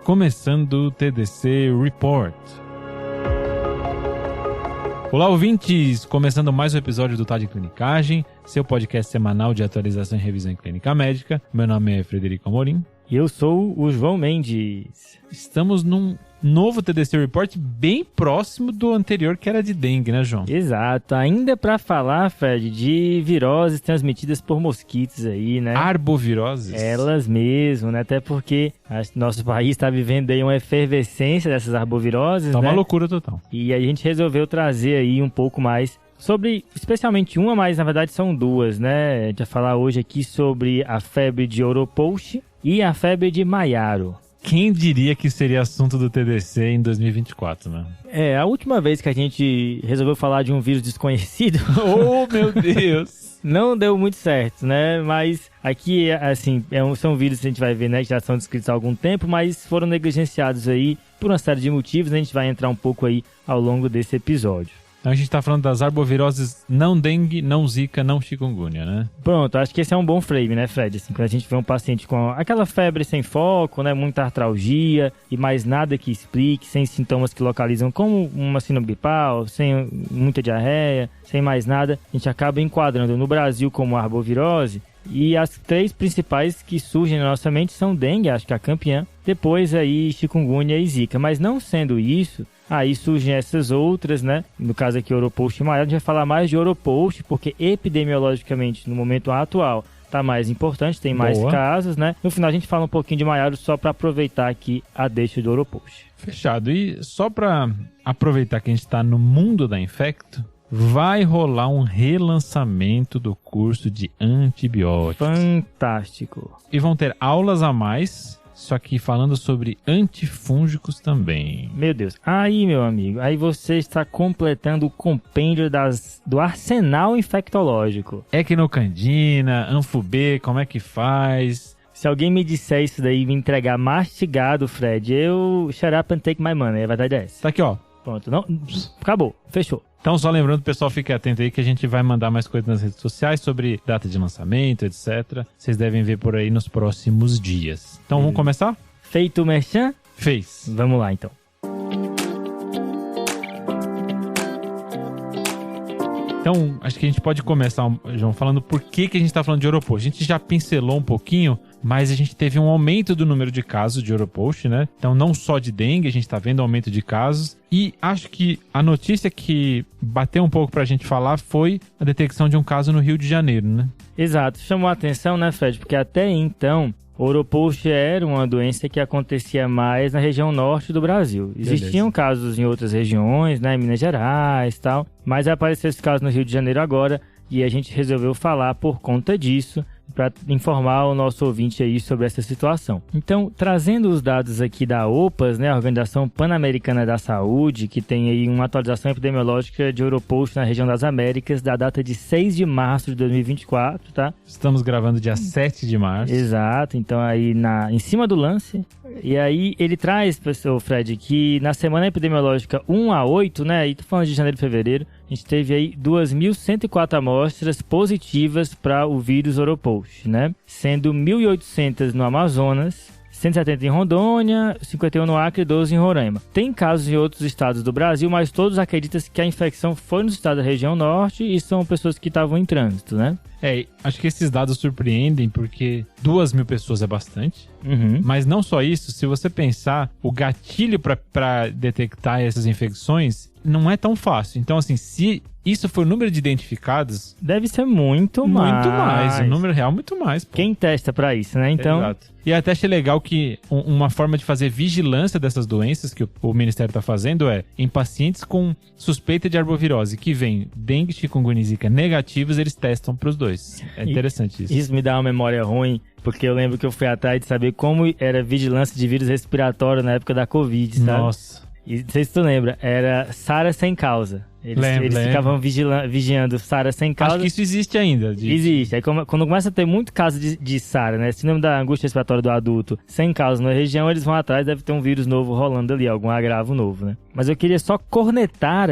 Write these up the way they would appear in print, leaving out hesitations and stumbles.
começando o TDC Report. Olá, ouvintes! Começando mais um episódio do Tá de Clinicagem, seu podcast semanal de atualização e revisão em clínica médica. Meu nome é Frederico Amorim. E eu sou o João Mendes. Estamos num novo TDC Report bem próximo do anterior, que era de dengue, né, João? Exato. Ainda para falar, Fred, de viroses transmitidas por mosquitos aí, né? Arboviroses? Elas mesmo, né? Até porque nosso país está vivendo aí uma efervescência dessas arboviroses, Tá né? uma loucura total. E a gente resolveu trazer aí um pouco mais sobre, especialmente uma, mas na verdade são duas, né? A gente vai falar hoje aqui sobre a febre de Oropouche e a febre de Maiaro. Quem diria que seria assunto do TDC em 2024, né? A última vez que a gente resolveu falar de um vírus desconhecido... Oh, meu Deus! Não deu muito certo, né? Mas aqui, assim, são vírus que a gente vai ver, né? Que já são descritos há algum tempo, mas foram negligenciados aí por uma série de motivos. A gente vai entrar um pouco aí ao longo desse episódio. Então a gente tá falando das arboviroses não dengue, não zika, não chikungunya, né? Pronto, acho que esse é um bom frame, né, Fred? Assim, quando a gente vê um paciente com aquela febre sem foco, né, muita artralgia e mais nada que explique, sem sintomas que localizam como uma síndrome gripal, sem muita diarreia, sem mais nada, a gente acaba enquadrando no Brasil como arbovirose. E as três principais que surgem na nossa mente são dengue, acho que é a campeã, depois aí chikungunya e zika. Mas não sendo isso, aí surgem essas outras, né? No caso aqui, Oropouche e Maiaro, a gente vai falar mais de Oropouche, porque epidemiologicamente, no momento atual, tá mais importante, tem mais casos, né? No final a gente fala um pouquinho de Maiaro só para aproveitar aqui a deixa do Oropouche. Fechado. E só para aproveitar que a gente tá no mundo da infecto, vai rolar um relançamento do curso de antibióticos. Fantástico. E vão ter aulas a mais, só que falando sobre antifúngicos também. Meu Deus. Aí, meu amigo, aí você está completando o compêndio do arsenal infectológico. Equinocandina, Anfu-B, como é que faz? Se alguém me disser isso daí e me entregar mastigado, Fred, eu shut up and take my money. A verdade é essa. Tá aqui, ó. Pronto. Não, acabou. Fechou. Então, só lembrando, pessoal, fique atento aí que a gente vai mandar mais coisas nas redes sociais sobre data de lançamento, etc. Vocês devem ver por aí nos próximos dias. Então, vamos começar? Feito o merchan? Fez. Vamos lá, então. Então, acho que a gente pode começar, João, falando por que a gente está falando de Oropouche. A gente já pincelou um pouquinho, mas a gente teve um aumento do número de casos de Oropouche, né? Então, não só de dengue, a gente está vendo aumento de casos. E acho que a notícia que bateu um pouco pra gente falar foi a detecção de um caso no Rio de Janeiro, né? Exato. Chamou a atenção, né, Fred? Porque até então, Oropouche era uma doença que acontecia mais na região norte do Brasil. Existiam casos em outras regiões, né, em Minas Gerais e tal, mas apareceu esse caso no Rio de Janeiro agora e a gente resolveu falar por conta disso, para informar o nosso ouvinte aí sobre essa situação. Então, trazendo os dados aqui da OPAS, né, a Organização Pan-Americana da Saúde, que tem aí uma atualização epidemiológica de Oropouche na região das Américas, da data de 6 de março de 2024, tá? Estamos gravando dia 7 de março. Exato, então aí em cima do lance. E aí ele traz, professor Fred, que na semana epidemiológica 1 a 8, né, aí tô falando de janeiro e fevereiro, a gente teve aí 2.104 amostras positivas para o vírus Oropouche, né? Sendo 1.800 no Amazonas, 170 em Rondônia, 51 no Acre e 12 em Roraima. Tem casos em outros estados do Brasil, mas todos acreditam que a infecção foi nos estados da região norte e são pessoas que estavam em trânsito, né? Acho que esses dados surpreendem porque 2.000 pessoas é bastante. Mas não só isso, se você pensar, o gatilho para detectar essas infecções não é tão fácil. Então, assim, se isso for o número de identificados... Deve ser muito mais. Muito mais. O número real, muito mais. Pô. Quem testa para isso, né? Então... Exato. E até achei legal que uma forma de fazer vigilância dessas doenças que o Ministério está fazendo é em pacientes com suspeita de arbovirose que vem dengue, chikungunya e zika negativos, eles testam para os dois. É interessante isso. Isso me dá uma memória ruim, porque eu lembro que eu fui atrás de saber como era vigilância de vírus respiratório na época da Covid, sabe? Nossa. E não sei se tu lembra, era SARA sem causa. Eles ficavam vigiando SARA sem causa. Acho que isso existe ainda. Existe. Aí quando começa a ter muito caso de SARA, né? Síndrome da angústia respiratória do adulto, sem causa na região, eles vão atrás, deve ter um vírus novo rolando ali, algum agravo novo, né? Mas eu queria só cornetar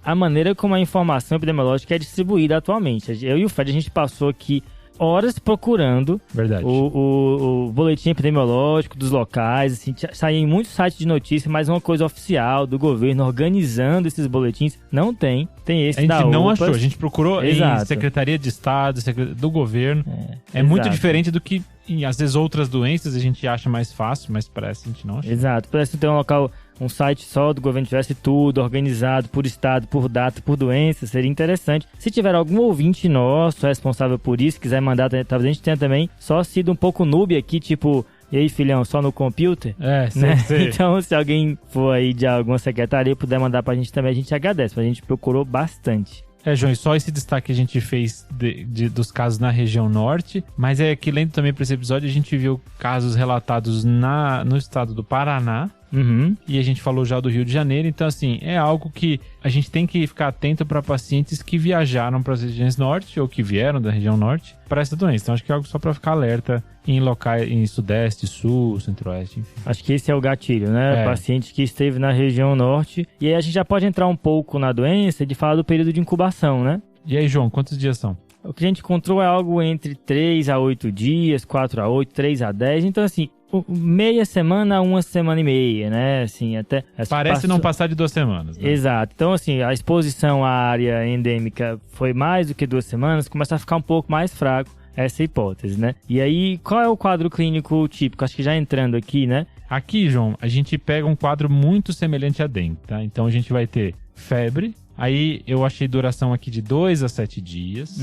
a maneira como a informação epidemiológica é distribuída atualmente. Eu e o Fred, a gente passou aqui horas procurando Verdade. o boletim epidemiológico dos locais, assim, saía em muitos sites de notícia, mas uma coisa oficial do governo organizando esses boletins não tem. Tem esse da A gente não UPAS. achou, a gente procurou em Secretaria de Estado, do governo. É muito diferente do que, às vezes, outras doenças a gente acha mais fácil, mas parece que a gente não acha. Exato, parece ter um local, um site só do governo tivesse tudo organizado por estado, por data, por doença, seria interessante. Se tiver algum ouvinte nosso responsável por isso, quiser mandar, talvez a gente tenha também só sido um pouco noob aqui, tipo... E aí, filhão, só no computer? Né? Então, se alguém for aí de alguma secretaria puder mandar pra gente também, a gente agradece. A gente procurou bastante. João, e só esse destaque que a gente fez dos casos na região norte, mas é que lendo também para esse episódio, a gente viu casos relatados no estado do Paraná, e a gente falou já do Rio de Janeiro, então assim, é algo que a gente tem que ficar atento para pacientes que viajaram para as regiões norte ou que vieram da região norte para essa doença. Então acho que é algo só para ficar alerta em locais em sudeste, sul, centro-oeste, enfim. Acho que esse é o gatilho, né? Paciente que esteve na região norte. E aí a gente já pode entrar um pouco na doença de falar do período de incubação, né? E aí, João, quantos dias são? O que a gente encontrou é algo entre 3 a 8 dias, 4 a 8, 3 a 10. Então, assim, meia semana a uma semana e meia, né? Assim, até... Parece não passar de 2 semanas, né? Exato. Então, assim, a exposição à área endêmica foi mais do que 2 semanas, começa a ficar um pouco mais fraco essa hipótese, né? E aí, qual é o quadro clínico típico? Acho que já entrando aqui, né? Aqui, João, a gente pega um quadro muito semelhante a dengue, tá? Então, a gente vai ter febre. Aí, eu achei duração aqui de 2 a 7 dias.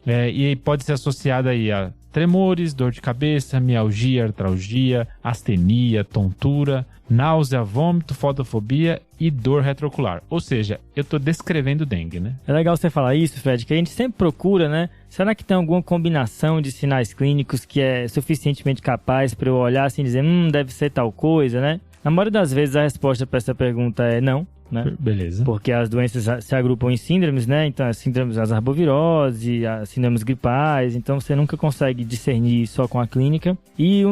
E pode ser associada aí a tremores, dor de cabeça, mialgia, artralgia, astenia, tontura, náusea, vômito, fotofobia e dor retroocular. Ou seja, eu tô descrevendo dengue, né? É legal você falar isso, Fred, que a gente sempre procura, né? Será que tem alguma combinação de sinais clínicos que é suficientemente capaz para eu olhar assim e dizer, deve ser tal coisa, né? Na maioria das vezes a resposta para essa pergunta é não, né? Beleza. Porque as doenças se agrupam em síndromes, né? Então, as síndromes das arbovirose, as síndromes gripais, então você nunca consegue discernir só com a clínica. E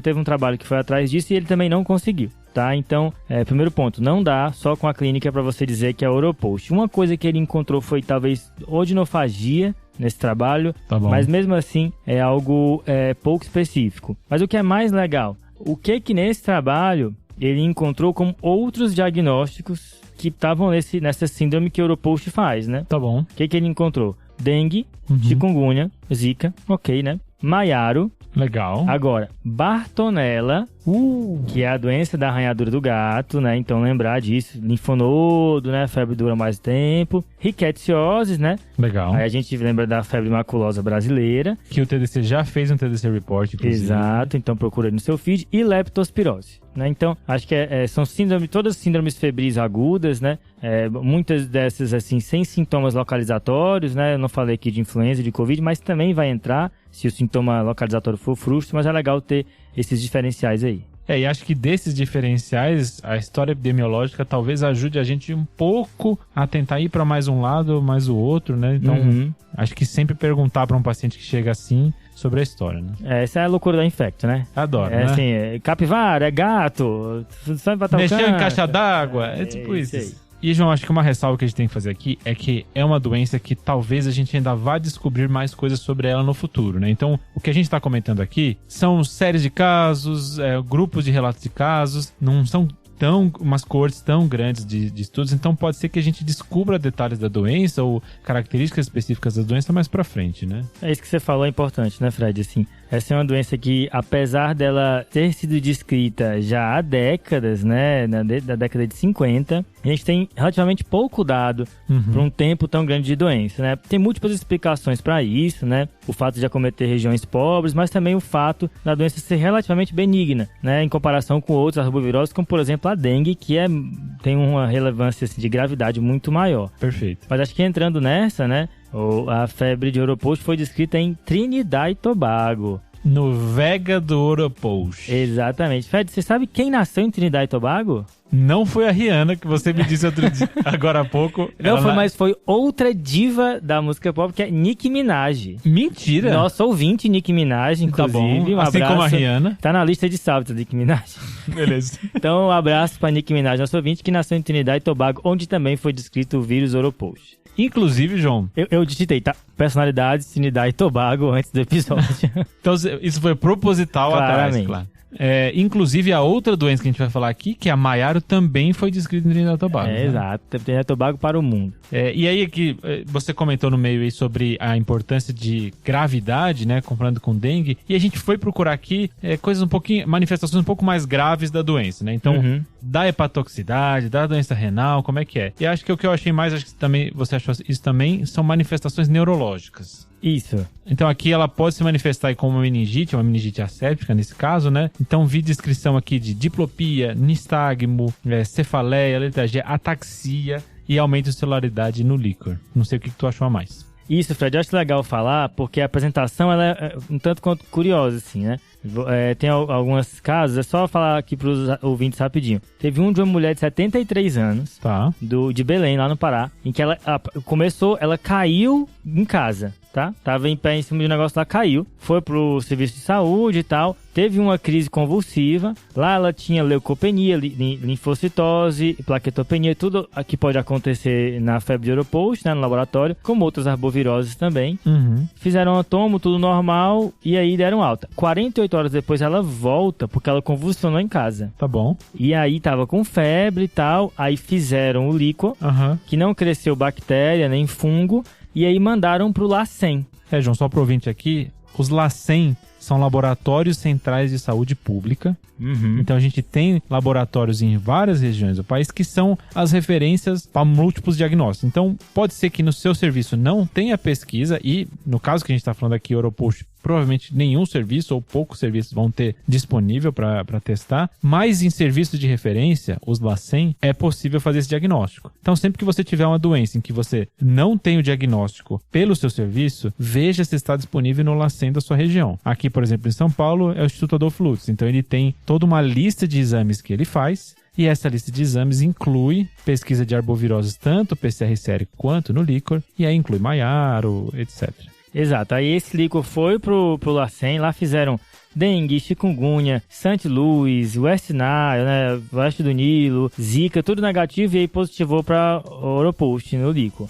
teve um trabalho que foi atrás disso e ele também não conseguiu, tá? Então, primeiro ponto, não dá só com a clínica para você dizer que é Oropost. Uma coisa que ele encontrou foi talvez odinofagia nesse trabalho, mas mesmo assim é algo pouco específico. Mas o que é mais legal, o que nesse trabalho ele encontrou como outros diagnósticos que estavam nessa síndrome que o Oropost faz, né? Tá bom. O que ele encontrou? Dengue, chikungunya, zika, ok, né? Maiaro. Legal. Agora, Bartonella, que é a doença da arranhadura do gato, né? Então lembrar disso. Linfonodo, né? Febre dura mais tempo. Rickettsiosis, né? Legal. Aí a gente lembra da febre maculosa brasileira. Que o TDC já fez um TDC Report, inclusive. Exato, então procura no seu feed. E leptospirose, né? Então, acho que são todas síndromes febris agudas, né? Muitas dessas, assim, sem sintomas localizatórios, né? Eu não falei aqui de influenza, de Covid, mas também vai entrar se o sintoma localizatório for frustro, mas é legal ter esses diferenciais aí. E acho que desses diferenciais, a história epidemiológica talvez ajude a gente um pouco a tentar ir para mais um lado ou mais o outro, né? Então, acho que sempre perguntar para um paciente que chega assim sobre a história, né? Essa é a loucura da Infecto, né? Adoro, né? Assim, capivara, gato, só vai mexeu em caixa d'água, é tipo isso. Aí. E, João, acho que uma ressalva que a gente tem que fazer aqui é que é uma doença que talvez a gente ainda vá descobrir mais coisas sobre ela no futuro, né? Então, o que a gente está comentando aqui são séries de casos, grupos de relatos de casos, não são umas coortes tão grandes de estudos, então pode ser que a gente descubra detalhes da doença ou características específicas da doença mais pra frente, né? É isso que você falou, é importante, né, Fred? Assim, essa é uma doença que, apesar dela ter sido descrita já há décadas, né, da década de 50, a gente tem relativamente pouco dado para um tempo tão grande de doença, né? Tem múltiplas explicações para isso, né? O fato de acometer regiões pobres, mas também o fato da doença ser relativamente benigna, né? Em comparação com outras arboviroses, como, por exemplo, a dengue, que tem uma relevância assim, de gravidade muito maior. Perfeito. Mas acho que entrando nessa, né? A febre de Oropost foi descrita em Trinidad e Tobago. No Vega do Oropost. Exatamente. Fred, você sabe quem nasceu em Trinidad e Tobago? Não foi a Rihanna, que você me disse outro dia, agora há pouco. Mas foi outra diva da música pop, que é Nicki Minaj. Mentira! Nosso ouvinte, Nicki Minaj, inclusive. Tá bom, um assim abraço. como a Rihanna. Tá na lista de saltos da Nicki Minaj. Beleza. Então, um abraço pra Nicki Minaj, nosso ouvinte, que nasceu em Trinidad e Tobago, onde também foi descrito o vírus Oropost. Inclusive, João... Eu digitei, tá? Personalidade, Trinidad e Tobago antes do episódio. Então, isso foi proposital atrás, claro. Inclusive, a outra doença que a gente vai falar aqui, que é a Maiaro, também foi descrita em Trinidad e Tobago. Né? Exato. Trinidad e Tobago para o mundo. E aí, aqui, você comentou no meio aí sobre a importância de gravidade, né, comparando com dengue, e a gente foi procurar aqui manifestações um pouco mais graves da doença, né? Então, da hepatotoxicidade, da doença renal, como é que é? E acho que o que eu achei mais, acho que também você achou isso também, são manifestações neurológicas. Isso. Então aqui ela pode se manifestar aí como uma meningite asséptica nesse caso, né? Então vi descrição aqui de diplopia, nistagmo, cefaleia, letargia, ataxia e aumento de celularidade no líquor. Não sei o que tu achou a mais. Isso, Fred, eu acho legal falar, porque a apresentação ela é um tanto quanto curiosa, assim, né? Tem alguns casos, é só falar aqui para os ouvintes rapidinho. Teve de uma mulher de 73 anos, de Belém, lá no Pará, em que ela caiu em casa, tá? Tava em pé em cima de um negócio lá, caiu, foi pro serviço de saúde e tal, teve uma crise convulsiva, lá ela tinha leucopenia, linfocitose, plaquetopenia, tudo que pode acontecer na febre de Europost, né, no laboratório, como outras arboviroses também. Fizeram um tomo, tudo normal, e aí deram alta. 48 horas depois ela volta, porque ela convulsionou em casa. Tá bom. E aí tava com febre e tal, aí fizeram o líquor, que não cresceu bactéria nem fungo, e aí mandaram pro LACEN. João, só pro ouvinte aqui, os LACEN são laboratórios centrais de saúde pública. Então a gente tem laboratórios em várias regiões do país que são as referências para múltiplos diagnósticos. Então pode ser que no seu serviço não tenha pesquisa e, no caso que a gente está falando aqui, Europost, provavelmente nenhum serviço ou poucos serviços vão ter disponível para testar, mas em serviços de referência, os LACEN, é possível fazer esse diagnóstico. Então sempre que você tiver uma doença em que você não tem o diagnóstico pelo seu serviço, veja se está disponível no LACEN da sua região. Aqui, por exemplo, em São Paulo, é o Instituto Adolfo Lutz. Então ele tem toda uma lista de exames que ele faz, e essa lista de exames inclui pesquisa de arboviroses tanto PCR série quanto no líquor, e aí inclui Maiaro, etc. Exato, aí esse líquor foi pro LACEN, lá fizeram dengue, chikungunya, St. Louis, West Nile, né, Oeste do Nilo, Zika, tudo negativo, e aí positivou para Europost no líquor.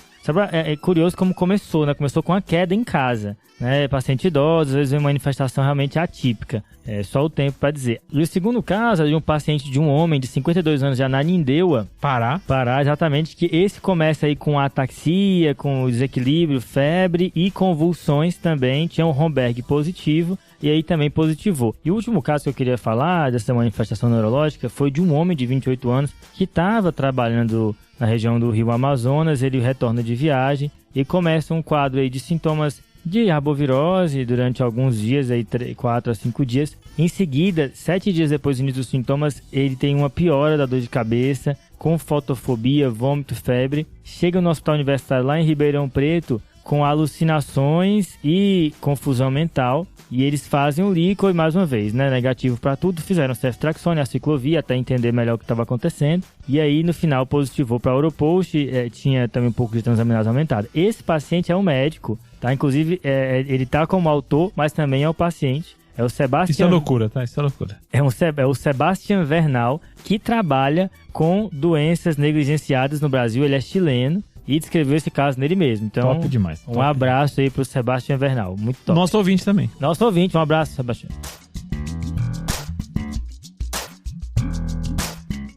É curioso como começou, né? Começou com a queda em casa, né? Paciente idoso, às vezes uma manifestação realmente atípica. É só o tempo para dizer. E o segundo caso é de um paciente de um homem de 52 anos de Ananindeua, Pará, exatamente, que esse começa aí com ataxia, com desequilíbrio, febre e convulsões também. Tinha um Romberg positivo e aí também positivou. E o último caso que eu queria falar dessa manifestação neurológica foi de um homem de 28 anos que estava trabalhando na região do Rio Amazonas. Ele retorna de viagem e começa um quadro aí de sintomas de arbovirose durante alguns dias, aí 4 a 5 dias. Em seguida, 7 dias depois do início dos sintomas, ele tem uma piora da dor de cabeça, com fotofobia, vômito, febre. Chega no hospital universitário lá em Ribeirão Preto com alucinações e confusão mental. E eles fazem o líquor, e mais uma vez, né, negativo para tudo, fizeram ceftriaxone, a ciclovia, até entender melhor o que estava acontecendo. E aí, no final, positivou para Europost, tinha também um pouco de transaminase aumentada. Esse paciente é um médico, tá? Inclusive, ele tá como autor, mas também é o paciente. É o Sebastian... Isso é loucura, tá? Isso é loucura. É o Sebastian Vernal, que trabalha com doenças negligenciadas no Brasil. Ele é chileno e descreveu esse caso nele mesmo. Então, top demais. Um abraço aí pro Sebastian Vernal. Muito top. Nosso ouvinte também. Nosso ouvinte. Um abraço, Sebastian.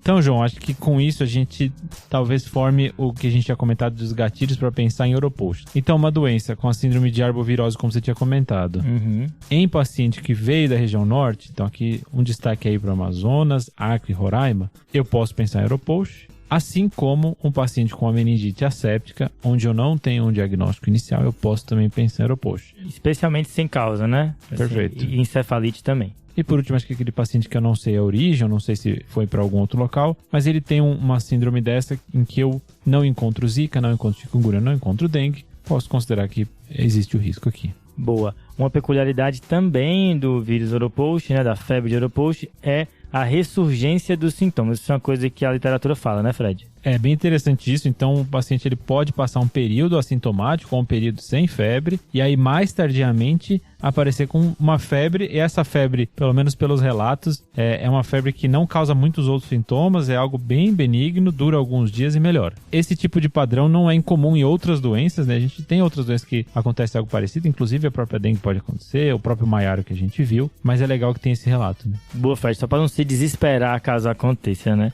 Então, João, acho que com isso a gente talvez forme o que a gente tinha comentado dos gatilhos para pensar em Europost. Então, uma doença com a síndrome de arbovirose, como você tinha comentado, em paciente que veio da região norte, então aqui um destaque aí para o Amazonas, Acre e Roraima, eu posso pensar em Europost. Assim como um paciente com uma meningite asséptica, onde eu não tenho um diagnóstico inicial, eu posso também pensar em Europost. Especialmente sem causa, né? Perfeito. E encefalite também. E por último, acho que aquele paciente que eu não sei a origem, eu não sei se foi para algum outro local, mas ele tem uma síndrome dessa em que eu não encontro Zika, não encontro chikungunya, não encontro dengue, posso considerar que existe o risco aqui. Boa. Uma peculiaridade também do vírus Europost, né, da febre de Europost, é a ressurgência dos sintomas. Isso é uma coisa que a literatura fala, né, Fred? É bem interessante isso. Então, o paciente ele pode passar um período assintomático ou um período sem febre, e aí mais tardiamente aparecer com uma febre, e essa febre, pelo menos pelos relatos, é uma febre que não causa muitos outros sintomas, é algo bem benigno, dura alguns dias e melhora. Esse tipo de padrão não é incomum em outras doenças, né? A gente tem outras doenças que acontece algo parecido, inclusive a própria dengue pode acontecer, o próprio maiaro que a gente viu, mas é legal que tem esse relato, né? Boa, Fred, só para não se desesperar caso aconteça, né?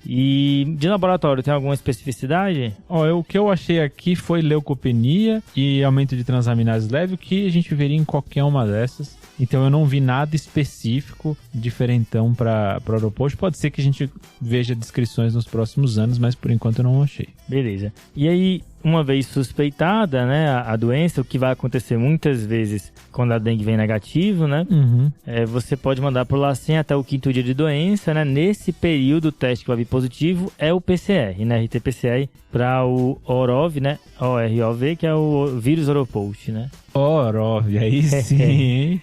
E de laboratório, tem alguma especificidade? O que eu achei aqui foi leucopenia e aumento de transaminase leve, que a gente veria em qualquer uma dessas. Então eu não vi nada específico, diferentão para Oropost. Pode ser que a gente veja descrições nos próximos anos, mas por enquanto eu não achei. Beleza. E aí, uma vez suspeitada, né, a doença, o que vai acontecer muitas vezes quando a dengue vem negativo, né? Você pode mandar pro LACEN até o 5º dia de doença, né? Nesse período, o teste que vai vir positivo é o PCR, né? RT-PCR para o OROV, né? OROV, que é o vírus Oropost, né? OROV, aí sim.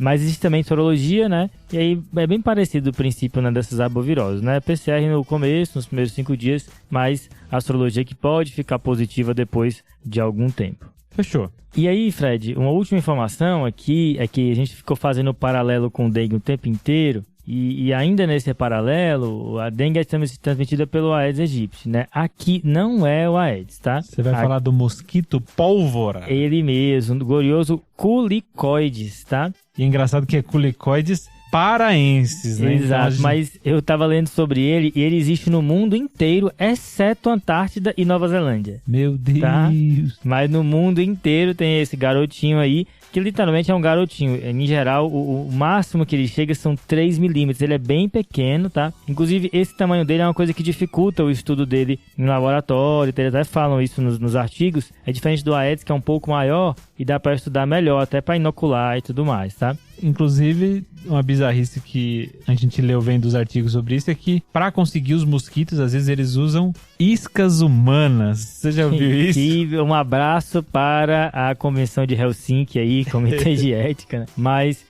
Mas existe também sorologia, né? E aí é bem parecido o princípio, né, dessas arboviroses, né? PCR no começo, nos primeiros 5 dias, mas a sorologia que pode ficar positiva depois de algum tempo. Fechou. E aí, Fred, uma última informação aqui é que a gente ficou fazendo paralelo com o dengue o tempo inteiro. E ainda nesse paralelo, a dengue é transmitida pelo Aedes aegypti, né? Aqui não é o Aedes, tá? Você vai falar do mosquito pólvora. Ele mesmo, do glorioso Culicoides, tá? E é engraçado que é Culicoides paraenses, né? Exato, então, mas eu tava lendo sobre ele e ele existe no mundo inteiro, exceto Antártida e Nova Zelândia. Meu Deus! Tá? Mas no mundo inteiro tem esse garotinho aí, que literalmente é um garotinho. Em geral, o máximo que ele chega são 3 milímetros. Ele é bem pequeno, tá? Inclusive, esse tamanho dele é uma coisa que dificulta o estudo dele em laboratório. Eles até falam isso nos artigos. É diferente do Aedes, que é um pouco maior e dá para estudar melhor, até para inocular e tudo mais, tá? Inclusive, uma bizarrice que a gente leu vendo os artigos sobre isso é que, para conseguir os mosquitos, às vezes eles usam iscas humanas. Você já ouviu isso? Um abraço para a Convenção de Helsinki aí, Comitê de Ética, né? Mas,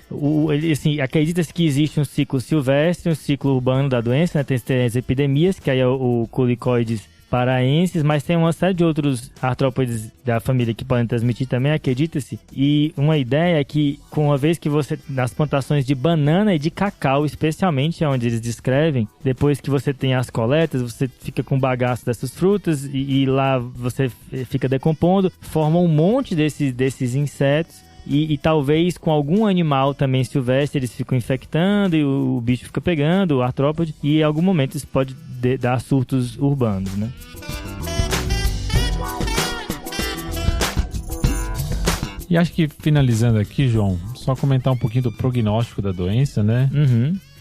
assim, acredita-se que existe um ciclo silvestre, um ciclo urbano da doença, né? Tem as epidemias, que aí é o Culicoides paraenses, mas tem uma série de outros artrópodes da família que podem transmitir também, acredita-se. E uma ideia é que, uma vez que você, nas plantações de banana e de cacau, especialmente onde eles descrevem, depois que você tem as coletas, você fica com bagaço dessas frutas e lá você fica decompondo, forma um monte desses insetos. E talvez com algum animal também silvestre eles ficam infectando e o bicho fica pegando, o artrópode, e em algum momento isso pode dar surtos urbanos, né? E acho que finalizando aqui, João, só comentar um pouquinho do prognóstico da doença, né?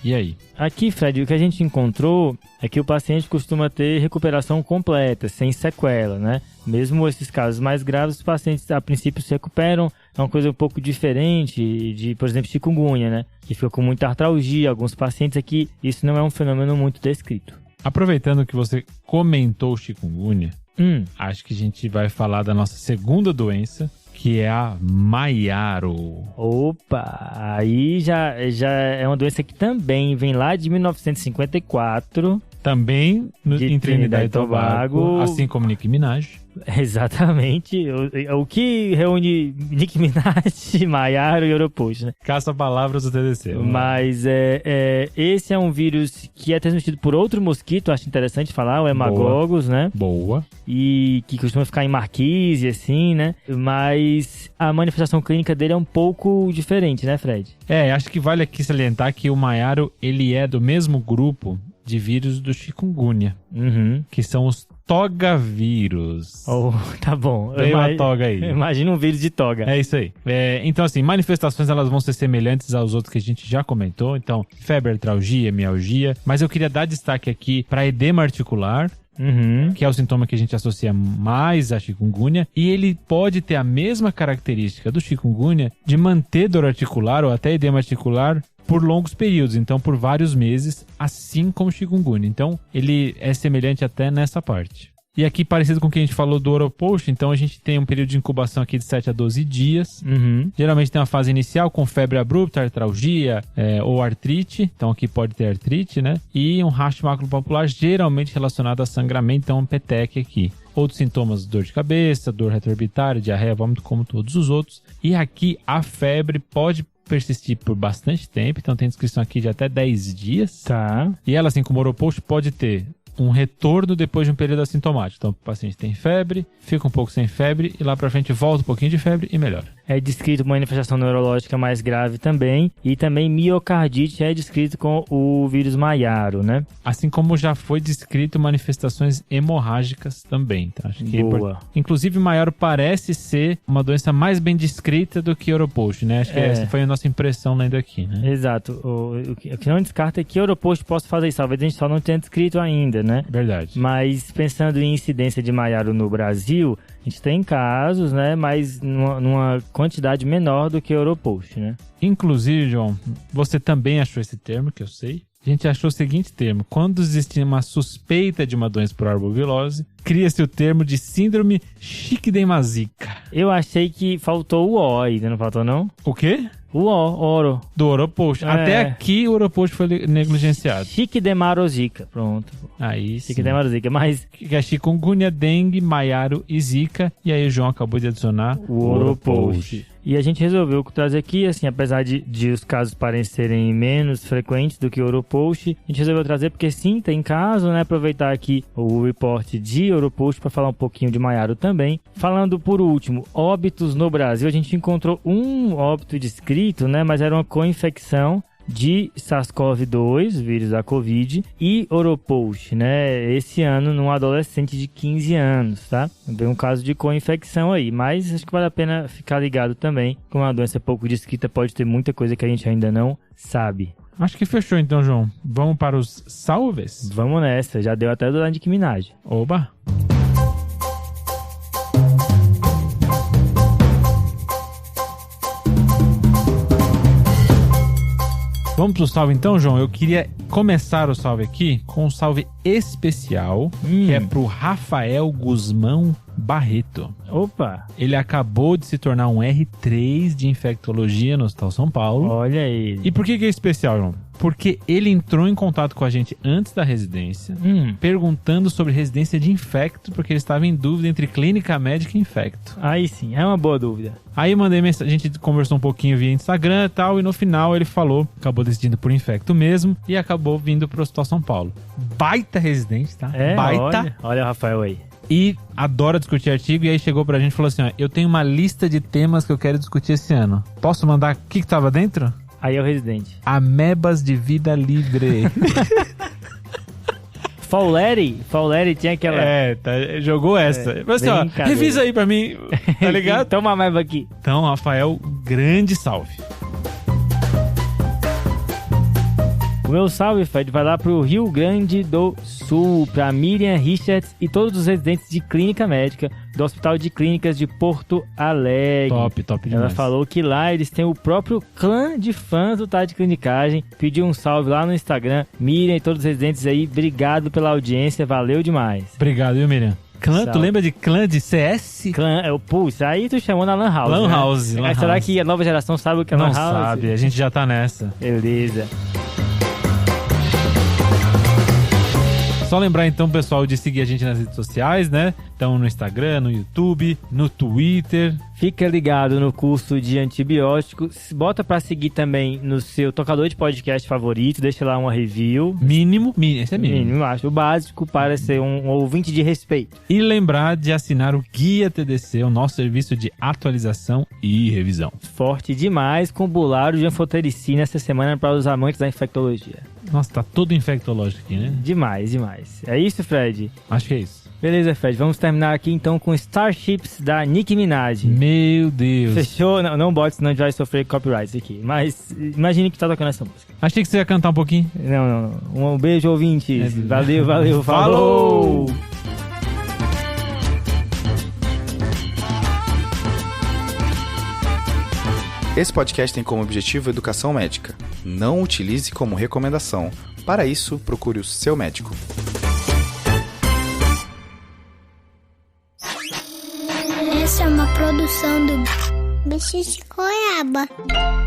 E aí? Aqui, Fred, o que a gente encontrou é que o paciente costuma ter recuperação completa, sem sequela, né? Mesmo esses casos mais graves, os pacientes a princípio se recuperam. É uma coisa um pouco diferente de, por exemplo, chikungunya, né? Que fica com muita artralgia. Alguns pacientes aqui, isso não é um fenômeno muito descrito. Aproveitando que você comentou chikungunya, acho que a gente vai falar da nossa segunda doença, que é a maiaro. Opa, aí já é uma doença que também vem lá de 1954. Também em Trinidad e Tobago, assim como Nicki Minaj. Exatamente. O que reúne Nicki Minaj, Maiaro e Oropost, né? Caça-palavras do TDC. Mas esse é um vírus que é transmitido por outro mosquito, acho interessante falar, o Hemagogos, né? Boa. E que costuma ficar em marquise, assim, né? Mas a manifestação clínica dele é um pouco diferente, né, Fred? Acho que vale aqui salientar que o Maiaro, ele é do mesmo grupo de vírus do chikungunya, que são os togavírus. Tá bom. Veio a toga aí. Imagina um vírus de toga. É isso aí. Então, assim, manifestações elas vão ser semelhantes aos outros que a gente já comentou. Então, febre, artralgia, mialgia. Mas eu queria dar destaque aqui para edema articular, que é o sintoma que a gente associa mais à chikungunya. E ele pode ter a mesma característica do chikungunya de manter dor articular ou até edema articular por longos períodos, então por vários meses, assim como chikungunya. Então, ele é semelhante até nessa parte. E aqui, parecido com o que a gente falou do Oropost, então a gente tem um período de incubação aqui de 7 a 12 dias. Geralmente tem uma fase inicial com febre abrupta, artralgia ou artrite. Então aqui pode ter artrite, né? E um rastro maculopapular geralmente relacionado a sangramento, então um PTEC aqui. Outros sintomas, dor de cabeça, dor retroorbitária, diarreia, vômito, como todos os outros. E aqui a febre pode persistir por bastante tempo, então tem descrição aqui de até 10 dias. Tá. E ela, assim como o Oropost, pode ter um retorno depois de um período assintomático. Então o paciente tem febre, fica um pouco sem febre e lá pra frente volta um pouquinho de febre e melhora. É descrito manifestação neurológica mais grave também. E também miocardite é descrito com o vírus Maiaro, né? Assim como já foi descrito manifestações hemorrágicas também. Tá? Acho que Boa. Inclusive, Maiaro parece ser uma doença mais bem descrita do que Oropost, né? Acho que essa foi a nossa impressão lendo aqui, né? Exato. O que não descarta é que Oropost possa fazer isso. Talvez a gente só não tenha descrito ainda, né? Verdade. Mas pensando em incidência de Maiaro no Brasil, a gente tem casos, né? Mas numa quantidade menor do que Oropost, né? Inclusive, João, você também achou esse termo, que eu sei. A gente achou o seguinte termo: quando existe uma suspeita de uma doença por arbovirose, cria-se o termo de síndrome chiquidemasica. Eu achei que faltou o O aí, não faltou não? O quê? O O, oro. Do Oropost. Até aqui o Oropost foi negligenciado. Chiquidemasica, pronto. Aí sim. Chiquidemasica, mas... Que é chikungunya, dengue, Maiaro e zika. E aí o João acabou de adicionar o Oropost. E a gente resolveu trazer aqui, assim, apesar de os casos parecerem menos frequentes do que o Oropost, a gente resolveu trazer porque sim, tem caso, né? Aproveitar aqui o reporte de Oropost para falar um pouquinho de Maiaro também. Falando por último, óbitos no Brasil, a gente encontrou um óbito descrito, né? Mas era uma co-infecção de SARS-CoV-2, vírus da Covid, e Oropost, né? Esse ano num adolescente de 15 anos, tá? Tem um caso de co-infecção aí, mas acho que vale a pena ficar ligado também. Como uma doença pouco descrita, pode ter muita coisa que a gente ainda não sabe. Acho que fechou então, João. Vamos para os salves? Vamos nessa, já deu até do Nicki Minaj. Oba! Vamos pro salve então, João? Eu queria começar o salve aqui com um salve especial, que é pro Rafael Guzmão Barreto. Opa! Ele acabou de se tornar um R3 de infectologia no Hospital São Paulo. Olha ele. E por que é especial, João? Porque ele entrou em contato com a gente antes da residência, perguntando sobre residência de infecto, porque ele estava em dúvida entre clínica médica e infecto. Aí sim, é uma boa dúvida. Aí mandei mensagem, a gente conversou um pouquinho via Instagram e tal, e no final ele falou, acabou decidindo por infecto mesmo, e acabou vindo pro Hospital São Paulo. Baita residente, tá? Baita. Olha o Rafael aí. E adora discutir artigo, e aí chegou pra gente e falou assim, ó, eu tenho uma lista de temas que eu quero discutir esse ano. Posso mandar o que tava dentro? Aí é o residente. Amebas de vida livre. Fauleri tinha aquela... jogou essa. Mas assim, ó, revisa aí pra mim, tá ligado? Toma a ameba aqui. Então, Rafael, grande salve. O meu salve, Fred, vai lá pro Rio Grande do Sul, pra Miriam Richards e todos os residentes de clínica médica do Hospital de Clínicas de Porto Alegre. Top demais. Ela falou que lá eles têm o próprio clã de fãs do Tá de Clinicagem. Pediu um salve lá no Instagram. Miriam e todos os residentes aí, obrigado pela audiência, valeu demais. Obrigado, viu, Miriam? Clã, tu lembra de clã de CS? Clã, isso aí tu chamou na Lan House. Lan né? House. Será que a nova geração sabe o que é Lan House? Não sabe, a gente já tá nessa. Beleza. Só lembrar então, pessoal, de seguir a gente nas redes sociais, né? Então no Instagram, no YouTube, no Twitter. Fica ligado no curso de antibióticos. Bota pra seguir também no seu tocador de podcast favorito. Deixa lá uma review. Mínimo, esse é mínimo. Mínimo, acho. O básico para ser um ouvinte de respeito. E lembrar de assinar o Guia TDC, o nosso serviço de atualização e revisão. Forte demais com o bulário de anfotericina essa semana para os amantes da infectologia. Nossa, tá todo infectológico aqui, né? Demais. É isso, Fred? Acho que é isso. Beleza, Fred. Vamos terminar aqui então com Starships da Nicki Minaj. Meu Deus. Fechou? Não bote, senão a gente vai sofrer copyrights aqui. Mas imagine que tá tocando essa música. Achei que você ia cantar um pouquinho. Não. Um beijo, ouvintes. Valeu. Falou! Esse podcast tem como objetivo educação médica. Não utilize como recomendação. Para isso, procure o seu médico. Essa é uma produção do Bicho de Goiaba.